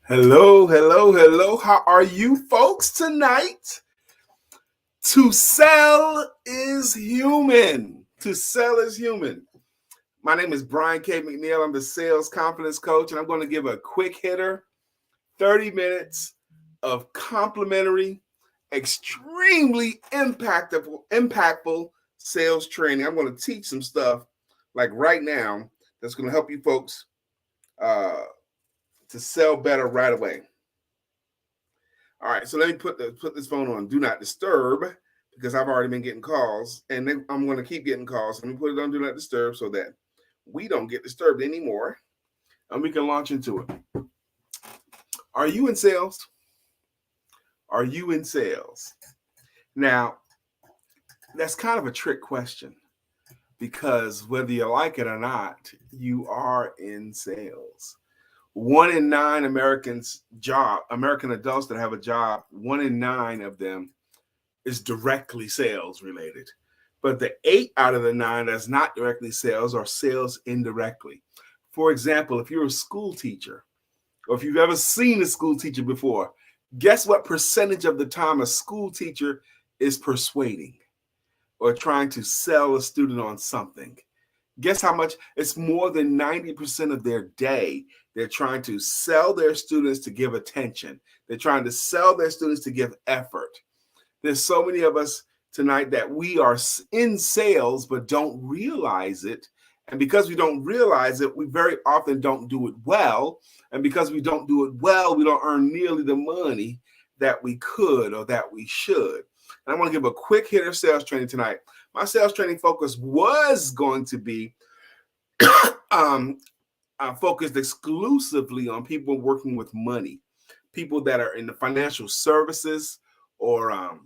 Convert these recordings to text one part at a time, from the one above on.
Hello, hello, hello. How are you folks tonight? To sell is human. To sell is human. My name is Brian K McNeill. I'm the sales confidence coach, and I'm going to give a quick hitter 30 minutes of complimentary, extremely impactful sales training. I'm going to teach some stuff like right now that's going to help you folks uh, to sell better right away. All right, so let me put this phone on do not disturb because I've already been getting calls, and then I'm going to keep getting calls. Let me put it on do not disturb so that we don't get disturbed anymore, and we can launch into it. Are you in sales? Are you in sales? Now, that's kind of a trick question because whether you like it or not, you are in sales. 1 in 9 American adults that have a job, 1 in 9 of them is directly sales related. But the 8 out of the 9 that's not directly sales are sales indirectly. For example, if you're a school teacher, or if you've ever seen a school teacher before, guess what percentage of the time a school teacher is persuading or trying to sell a student on something? Guess how much? It's more than 90% of their day. They're trying to sell their students to give attention. They're trying to sell their students to give effort. There's so many of us tonight that we are in sales but don't realize it. And because we don't realize it, we very often don't do it well. And because we don't do it well, we don't earn nearly the money that we could or that we should. And I want to give a quick hitter sales training tonight. My sales training focus was going to be focused exclusively on people working with money, people that are in the financial services or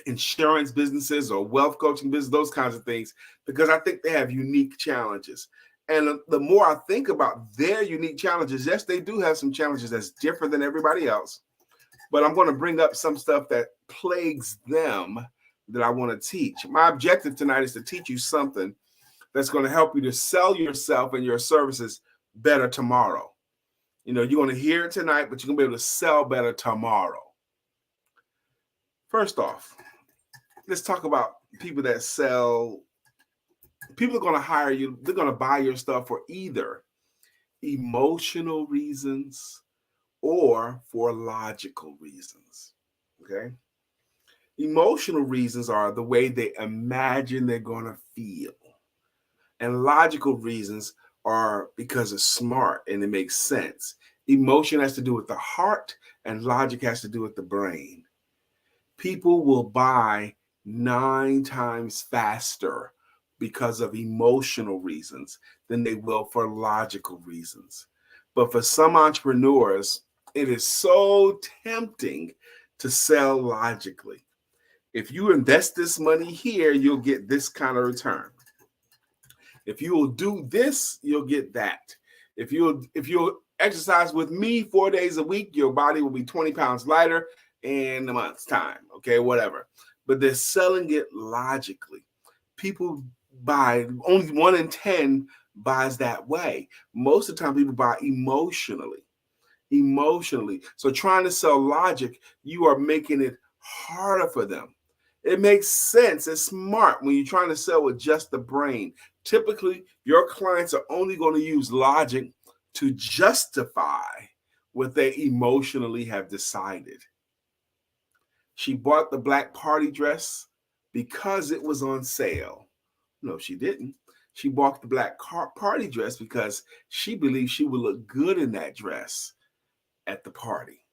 insurance businesses or wealth coaching business, those kinds of things, because I think they have unique challenges. And the more I think about their unique challenges, yes, they do have some challenges that's different than everybody else. But I'm going to bring up some stuff that plagues them that I want to teach. My objective tonight is to teach you something that's going to help you to sell yourself and your services better tomorrow. You know, you're going to hear it tonight, but you're going to be able to sell better tomorrow. First off, let's talk about people that sell. People are going to hire you. They're going to buy your stuff for either emotional reasons or for logical reasons. Okay. Emotional reasons are the way they imagine they're going to feel. And logical reasons are because it's smart and it makes sense. Emotion has to do with the heart, and logic has to do with the brain. People will buy 9 times faster because of emotional reasons than they will for logical reasons. But for some entrepreneurs, it is so tempting to sell logically. If you invest this money here, you'll get this kind of return. If you will do this, you'll get that. If you'll exercise with me 4 days a week, your body will be 20 pounds lighter in a month's time. Okay, whatever. But they're selling it logically. People buy, only 1 in 10 buys that way. Most of the time, people buy emotionally. Emotionally. So trying to sell logic, you are making it harder for them. It makes sense. It's smart when you're trying to sell with just the brain. Typically, your clients are only going to use logic to justify what they emotionally have decided. She bought the black party dress because it was on sale. No, she didn't. She bought the black party dress because she believed she would look good in that dress at the party.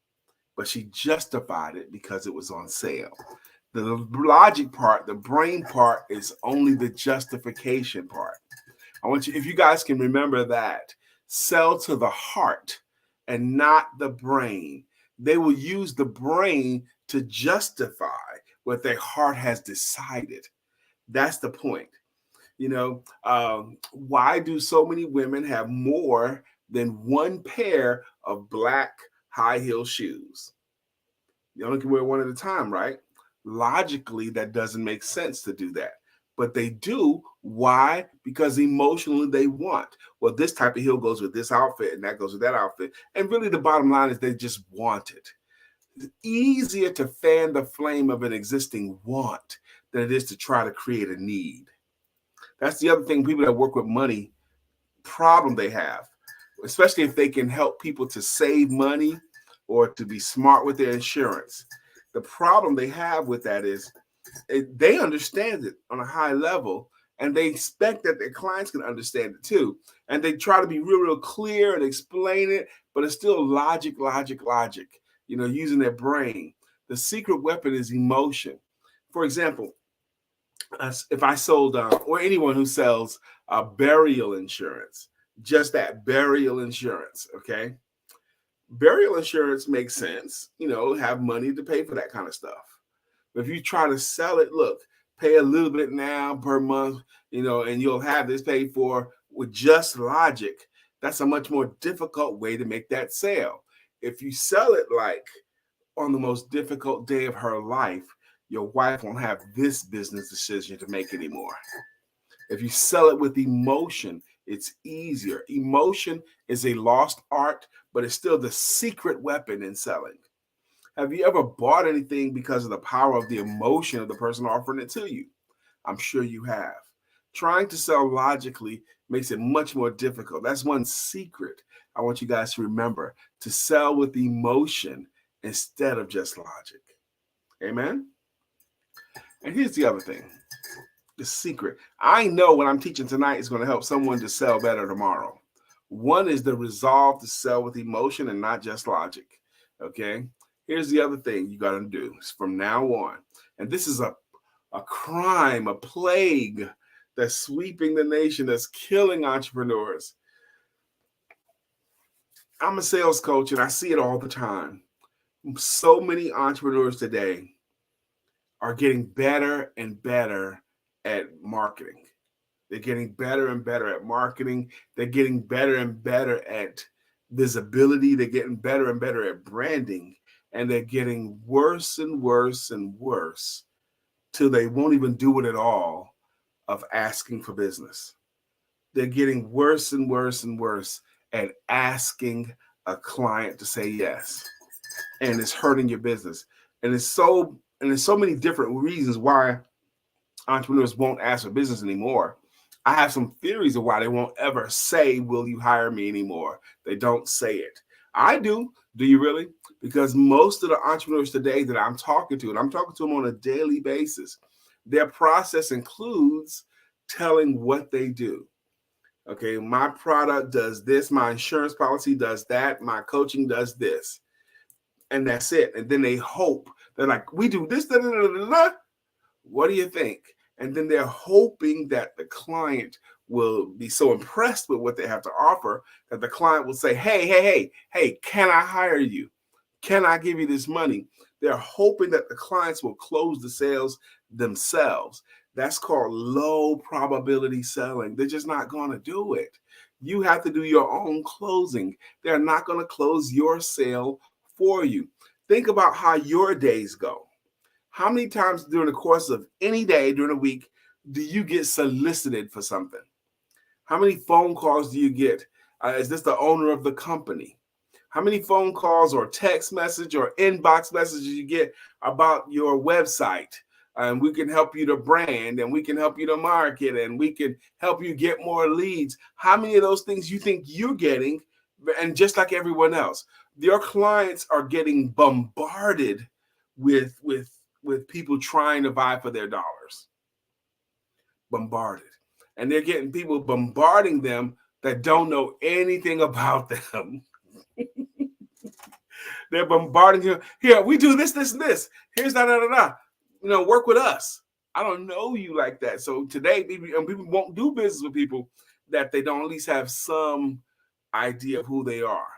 But she justified it because it was on sale. The logic part, the brain part, is only the justification part. I want you, if you guys can remember that, sell to the heart and not the brain. They will use the brain to justify what their heart has decided. That's the point. You know, why do so many women have more than one pair of black high heel shoes? You only can wear one at a time, right? Logically, that doesn't make sense to do that. but they do. Why? Because emotionally they want. Well, this type of heel goes with this outfit and that goes with that outfit. And really the bottom line is they just want it. It's easier to fan the flame of an existing want than it is to try to create a need. That's the other thing people that work with money problem they have, especially if they can help people to save money or to be smart with their insurance. The problem they have with that is they understand it on a high level and they expect that their clients can understand it too. And they try to be real clear and explain it, but it's still logic, using their brain. The secret weapon is emotion. For example, if I sold, or anyone who sells burial insurance, just that burial insurance, okay? Burial insurance makes sense, have money to pay for that kind of stuff. But if you try to sell it, look, pay a little bit now per month, and you'll have this paid for with just logic. That's a much more difficult way to make that sale. If you sell it like on the most difficult day of her life, your wife won't have this business decision to make anymore. If you sell it with emotion, it's easier. Emotion is a lost art, but it's still the secret weapon in selling. Have you ever bought anything because of the power of the emotion of the person offering it to you? I'm sure you have. Trying to sell logically makes it much more difficult. That's one secret I want you guys to remember, to sell with emotion instead of just logic. Amen? And here's the other thing, the secret. I know what I'm teaching tonight is going to help someone to sell better tomorrow. One is the resolve to sell with emotion and not just logic. Okay? Here's the other thing you got to do from now on. And this is a crime, a plague that's sweeping the nation, that's killing entrepreneurs. I'm a sales coach and I see it all the time. So many entrepreneurs today are getting better and better at marketing. They're getting better and better at marketing. They're getting better and better at visibility. They're getting better and better at branding. And they're getting worse and worse and worse till they won't even do it at all of asking for business. They're getting worse and worse and worse at asking a client to say yes. And it's hurting your business. And there's so many different reasons why entrepreneurs won't ask for business anymore. I have some theories of why they won't ever say, will you hire me anymore? They don't say it. I do. Do you really? Because most of the entrepreneurs today that I'm talking to, and I'm talking to them on a daily basis, their process includes telling what they do. Okay, my product does this, my insurance policy does that, my coaching does this. And that's it. And then they hope. They're like, we do this, da, da, da, da, da. What do you think? And then they're hoping that the client will be so impressed with what they have to offer that the client will say, hey, can I hire you? Can I give you this money? They're hoping that the clients will close the sales themselves. That's called low probability selling. They're just not going to do it. You have to do your own closing. They're not going to close your sale for you. Think about how your days go. How many times during the course of any day during a week do you get solicited for something? How many phone calls do you get? Is this the owner of the company? How many phone calls or text message or inbox messages you get about your website? And we can help you to brand, and we can help you to market, and we can help you get more leads. How many of those things you think you're getting? And just like everyone else, your clients are getting bombarded with people trying to vie for their dollars. Bombarded. And they're getting people bombarding them that don't know anything about them. They're bombarding you. Here, we do this, and this. Here's da. Work with us. I don't know you like that. So today, people won't do business with people that they don't at least have some idea of who they are.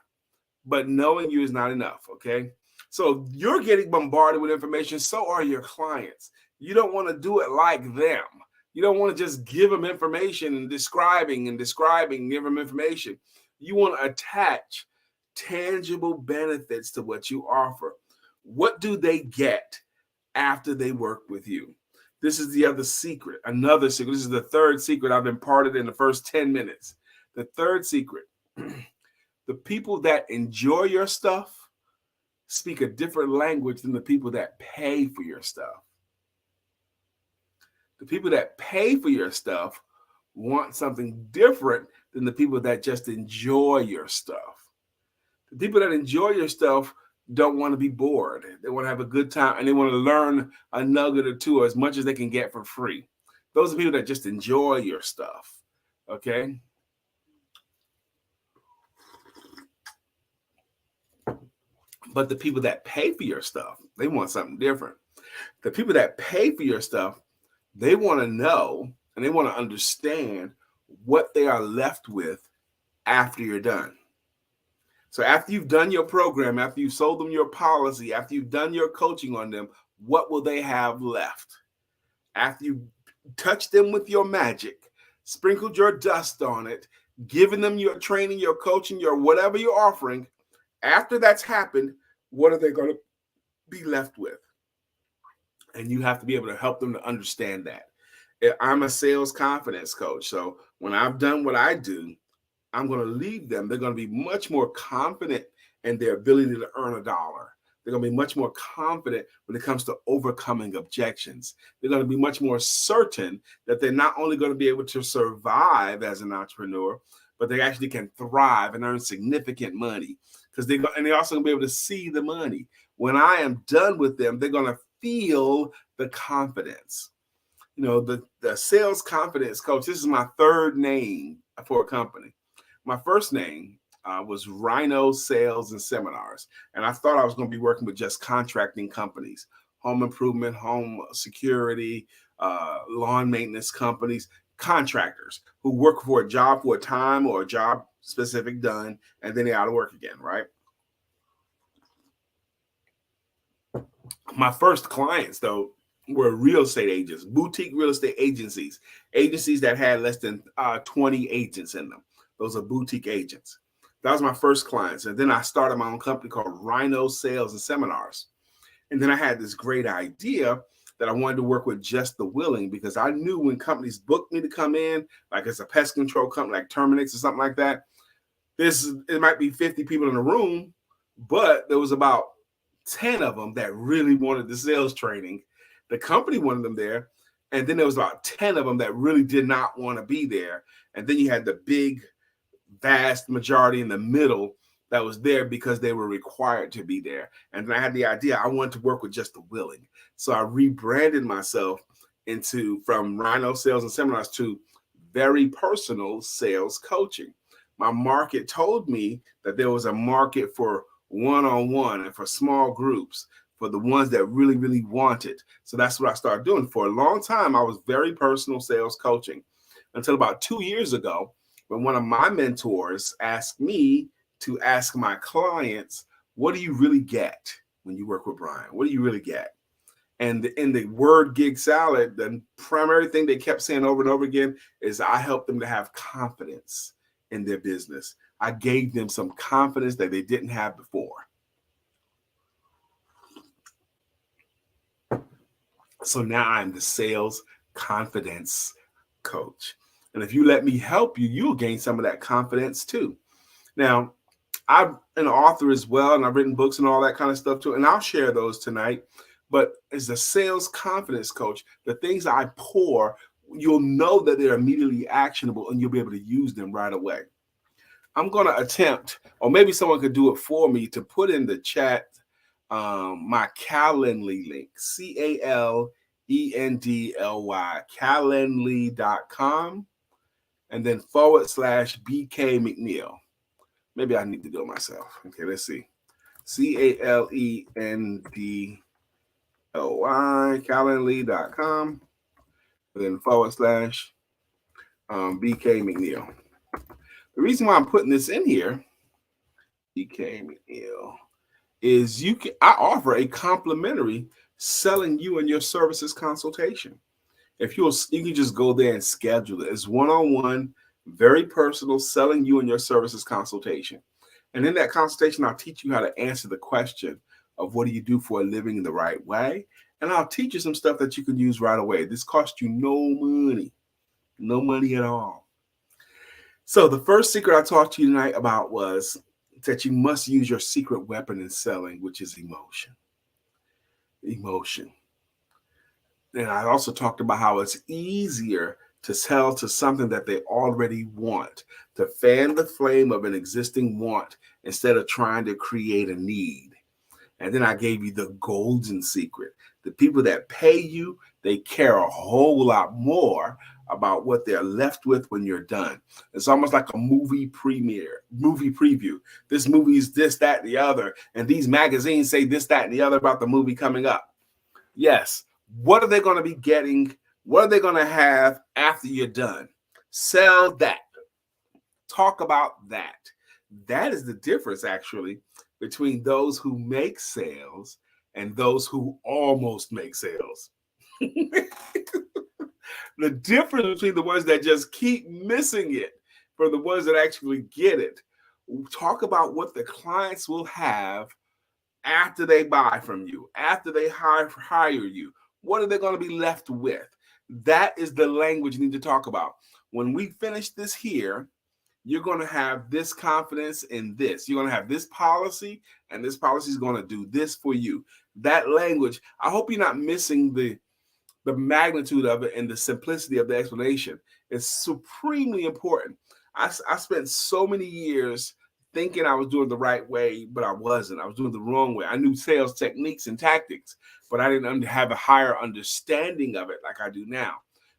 But knowing you is not enough, okay? So you're getting bombarded with information. So are your clients. You don't want to do it like them. You don't want to just give them information and describing, give them information. You want to attach tangible benefits to what you offer. What do they get after they work with you? This is the other secret, another secret. This is the third secret I've imparted in the first 10 minutes. The third secret, the people that enjoy your stuff speak a different language than the people that pay for your stuff. The people that pay for your stuff want something different than the people that just enjoy your stuff. The people that enjoy your stuff don't want to be bored. They want to have a good time, and they want to learn a nugget or two, as much as they can get for free. Those are people that just enjoy your stuff. Okay. But the people that pay for your stuff, they want something different. The people that pay for your stuff, they want to know and they want to understand what they are left with after you're done. So after you've done your program, after you've sold them your policy, after you've done your coaching on them, what will they have left? After you touch them with your magic, sprinkled your dust on it, given them your training, your coaching, your whatever you're offering, after that's happened, what are they going to be left with? And you have to be able to help them to understand that. I'm a sales confidence coach. So when I've done what I do, I'm going to leave them. They're going to be much more confident in their ability to earn $1. They're going to be much more confident when it comes to overcoming objections. They're going to be much more certain that they're not only going to be able to survive as an entrepreneur, but they actually can thrive and earn significant money, because they're also going to be able to see the money. When I am done with them, they're going to feel the confidence. You know, the sales confidence coach, this is my third name for a company. My first name was Rhino Sales and Seminars. And I thought I was going to be working with just contracting companies, home improvement, home security, lawn maintenance companies, contractors who work for a job for a time or a job specific done, and then they're out of work again, right? My first clients, though, were real estate agents, boutique real estate agencies that had less than 20 agents in them. Those are boutique agents. That was my first clients. And then I started my own company called Rhino Sales and Seminars. And then I had this great idea that I wanted to work with just the willing, because I knew when companies booked me to come in, like it's a pest control company like Terminix or something like that, it might be 50 people in the room, but there was about 10 of them that really wanted the sales training. The company wanted them there. And then there was about 10 of them that really did not want to be there. And then you had the big, vast majority in the middle that was there because they were required to be there. And then I had the idea I wanted to work with just the willing. So I rebranded myself from Rhino Sales and Seminars to Very Personal Sales Coaching. My market told me that there was a market for one-on-one and for small groups, for the ones that really, really wanted. So that's what I started doing. For a long time, I was very personal sales coaching, until about 2 years ago, when one of my mentors asked me to ask my clients, what do you really get when you work with Brian? What do you really get? And in the word gig salad, the primary thing they kept saying over and over again is I helped them to have confidence in their business. I gave them some confidence that they didn't have before. So now I'm the sales confidence coach. And if you let me help you, you'll gain some of that confidence too. Now, I'm an author as well, and I've written books and all that kind of stuff too, and I'll share those tonight. But as a sales confidence coach, the things I pour, you'll know that they're immediately actionable and you'll be able to use them right away. I'm going to attempt, or maybe someone could do it for me, to put in the chat my Calendly link, CALENDLY, calendly.com, and then / BK McNeill. Maybe I need to do it myself. Okay, let's see. CALENDLY, calendly.com, and then / BK McNeill. The reason why I'm putting this in here, BK McNeill, is I offer a complimentary selling you and your services consultation. If you can just go there and schedule it. It's one-on-one, very personal, selling you and your services consultation. And in that consultation, I'll teach you how to answer the question of what do you do for a living in the right way, And I'll teach you some stuff that you can use right away. This costs you no money at all. So the first secret I talked to you tonight about was that you must use your secret weapon in selling, which is emotion. Emotion. And I also talked about how it's easier to sell to something that they already want, to fan the flame of an existing want instead of trying to create a need. And then I gave you the golden secret. The people that pay you, they care a whole lot more about what they're left with when you're done. It's almost like a movie preview. This movie is this, that, and the other. And these magazines say this, that, and the other about the movie coming up. Yes. What are they going to be getting? What are they going to have after you're done? Sell that. Talk about that. That is the difference, actually, between those who make sales and those who almost make sales. The difference between the ones that just keep missing it from the ones that actually get it. Talk about what the clients will have after they buy from you, after they hire you. What are they going to be left with? That is the language you need to talk about. When we finish this here, you're going to have this confidence in this. You're going to have this policy, and this policy is going to do this for you. That language, I hope you're not missing the magnitude of it and the simplicity of the explanation. It's supremely important. I spent so many years thinking I was doing the right way, but I wasn't. I was doing the wrong way. I knew sales techniques and tactics, but I didn't have a higher understanding of it like I do now.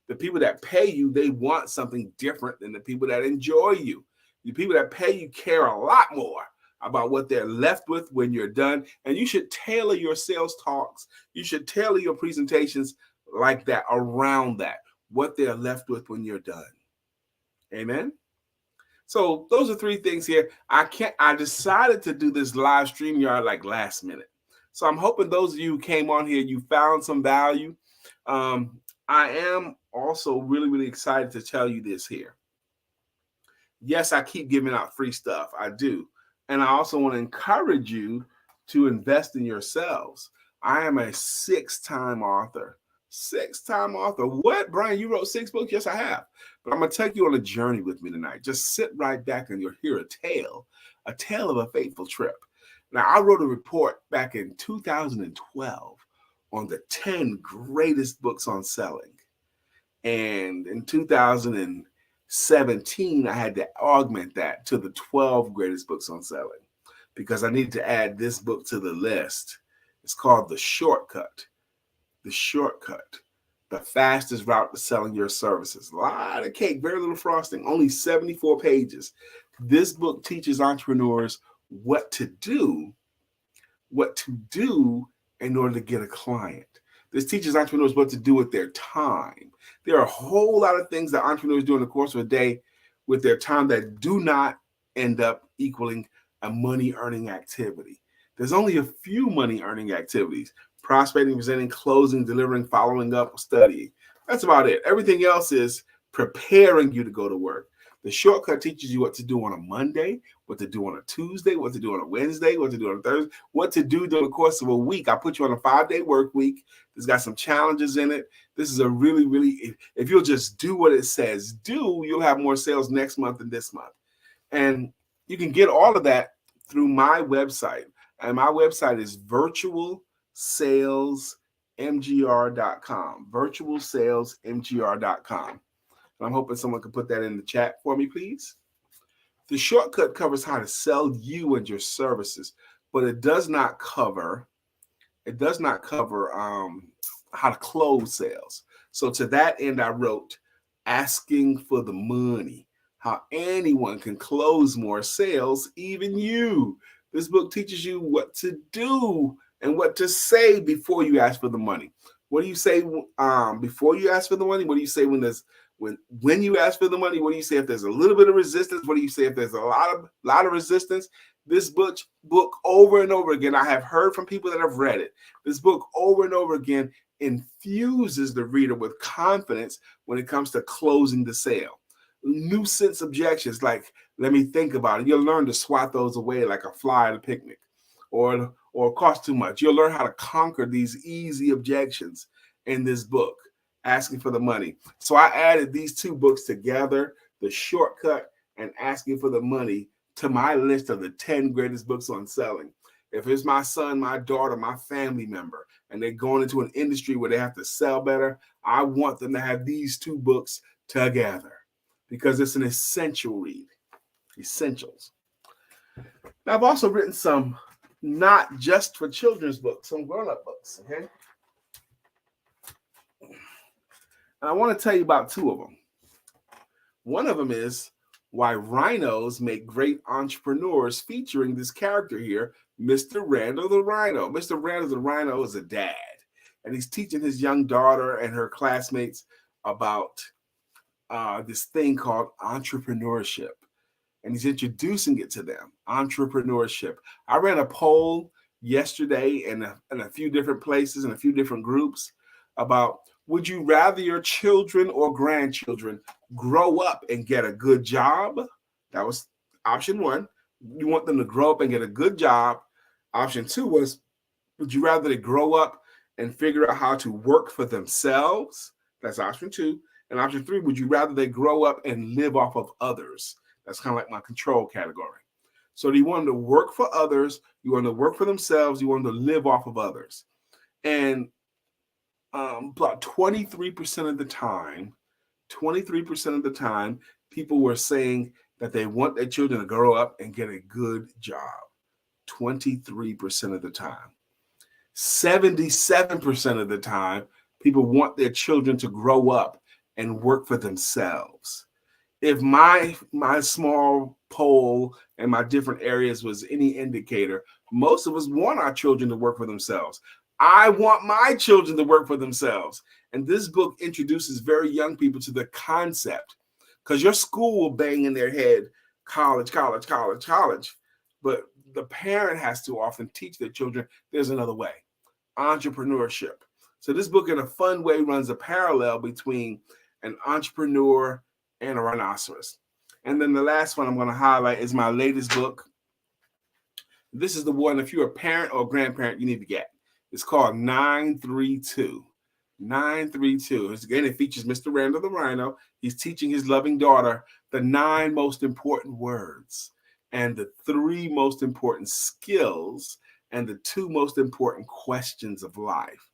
The people that pay you, they want something different than the people that enjoy you. The people that pay you care a lot more about what they're left with when you're done. And you should tailor your sales talks. You should tailor your presentations like that, around that, what they're left with when you're done. Amen. So those are three things here. I decided to do this live StreamYard like last minute. So I'm hoping those of you who came on here, you found some value. I am also really, really excited to tell you this here. Yes, I keep giving out free stuff. I do. And I also want to encourage you to invest in yourselves. I am a 6-time author. 6-time author. What, Brian? You wrote 6 books? Yes, I have. But I'm going to take you on a journey with me tonight. Just sit right back and you'll hear a tale of a fateful trip. Now, I wrote a report back in 2012 on the 10 greatest books on selling. And in 2017, I had to augment that to the 12 greatest books on selling because I needed to add this book to the list. It's called The Shortcut. The Shortcut, the fastest route to selling your services. A lot of cake, very little frosting, only 74 pages. This book teaches entrepreneurs what to do in order to get a client. This teaches entrepreneurs what to do with their time. There are a whole lot of things that entrepreneurs do in the course of a day with their time that do not end up equaling a money-earning activity. There's only a few money-earning activities: prospecting, presenting, closing, delivering, following up, studying. That's about it. Everything else is preparing you to go to work. The Shortcut teaches you what to do on a Monday, what to do on a Tuesday, what to do on a Wednesday, what to do on a Thursday, what to do during the course of a week. I put you on a 5-day work week. It's got some challenges in it. This is a really, really, if you'll just do what it says do, you'll have more sales next month than this month. And you can get all of that through my website. And my website is virtualsalesmgr.com, virtualsalesmgr.com. And I'm hoping someone can put that in the chat for me, please. The Shortcut covers how to sell you and your services, but it does not cover how to close sales. So to that end, I wrote Asking for the Money, how anyone can close more sales, even you. This book teaches you what to do and what to say before you ask for the money. What do you say before you ask for the money? What do you say when you ask for the money? What do you say if there's a little bit of resistance? What do you say if there's a lot of resistance? This book over and over again, I have heard from people that have read it. This book over and over again infuses the reader with confidence when it comes to closing the sale. Nuisance objections like, let me think about it. You'll learn to swat those away like a fly at a picnic. Or or cost too much. You'll learn how to conquer these easy objections in this book, Asking for the Money. So I added these two books together, The Shortcut and Asking for the Money, to my list of the 10 greatest books on selling. If it's my son, my daughter, my family member, and they're going into an industry where they have to sell better, I want them to have these two books together because it's an essential read. Essentials. Now, I've also written some not just for children's books, some grown-up books, okay? And I want to tell you about two of them. One of them is Why Rhinos Make Great Entrepreneurs, featuring this character here, Mr. Randall the Rhino. Mr. Randall the Rhino is a dad, and he's teaching his young daughter and her classmates about this thing called entrepreneurship. And he's introducing it to them, entrepreneurship. I ran a poll yesterday in a few different places, in a few different groups, about would you rather your children or grandchildren grow up and get a good job? That was option one. You want them to grow up and get a good job. Option two was, would you rather they grow up and figure out how to work for themselves? That's option two. And option three, would you rather they grow up and live off of others? That's kind of like my control category. So do you want them to work for others? You want them to work for themselves? You want them to live off of others? And about 23% of the time, people were saying that they want their children to grow up and get a good job. 23% of the time. 77% of the time, people want their children to grow up and work for themselves. If my small poll and my different areas was any indicator, most of us want our children to work for themselves. I want my children to work for themselves. And this book introduces very young people to the concept, because your school will bang in their head, college, college, college, college. But the parent has to often teach their children there's another way, entrepreneurship. So this book in a fun way runs a parallel between an entrepreneur and a rhinoceros. And then the last one I'm going to highlight is my latest book. This is the one, if you're a parent or grandparent, you need to get. It's called 932. 932. Again, it features Mr. Randall the Rhino. He's teaching his loving daughter the 9 most important words and the 3 most important skills and the 2 most important questions of life.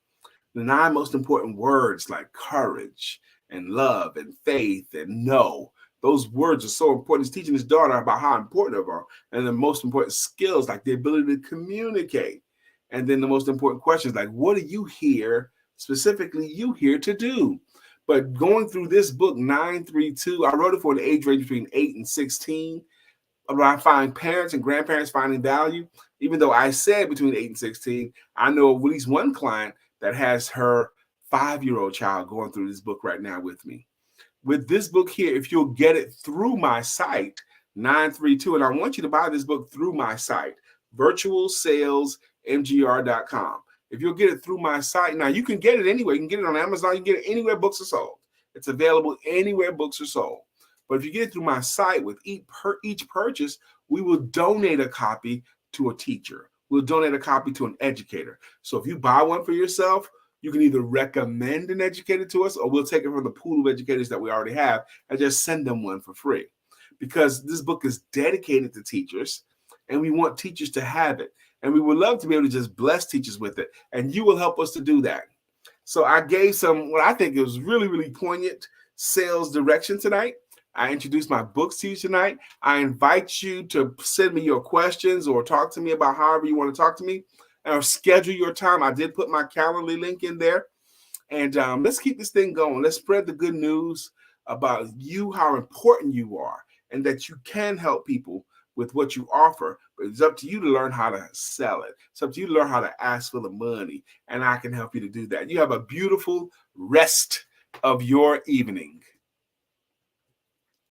The 9 most important words like courage and love and faith and no. Those words are so important. He's teaching his daughter about how important they are, and the most important skills like the ability to communicate. And then the most important questions like, what are you here, specifically you here to do? But going through this book, 932, I wrote it for an age range between 8 and 16. I find parents and grandparents finding value. Even though I said between 8 and 16, I know of at least one client that has her 5-year-old child going through this book right now with me. With this book here, if you'll get it through my site, 932, and I want you to buy this book through my site, virtualsalesmgr.com. If you'll get it through my site, now you can get it anywhere. You can get it on Amazon. You can get it anywhere books are sold. It's available anywhere books are sold. But if you get it through my site, with each purchase, we will donate a copy to a teacher. We'll donate a copy to an educator. So if you buy one for yourself, you can either recommend an educator to us, or we'll take it from the pool of educators that we already have and just send them one for free. Because this book is dedicated to teachers, and we want teachers to have it. And we would love to be able to just bless teachers with it. And you will help us to do that. So I gave some, what I think is really, really poignant sales direction tonight. I introduced my books to you tonight. I invite you to send me your questions or talk to me about however you want to talk to me, or schedule your time. I did put my Calendly link in there. And let's keep this thing going. Let's spread the good news about you, how important you are, and that you can help people with what you offer. But it's up to you to learn how to sell it. It's up to you to learn how to ask for the money, and I can help you to do that. You have a beautiful rest of your evening.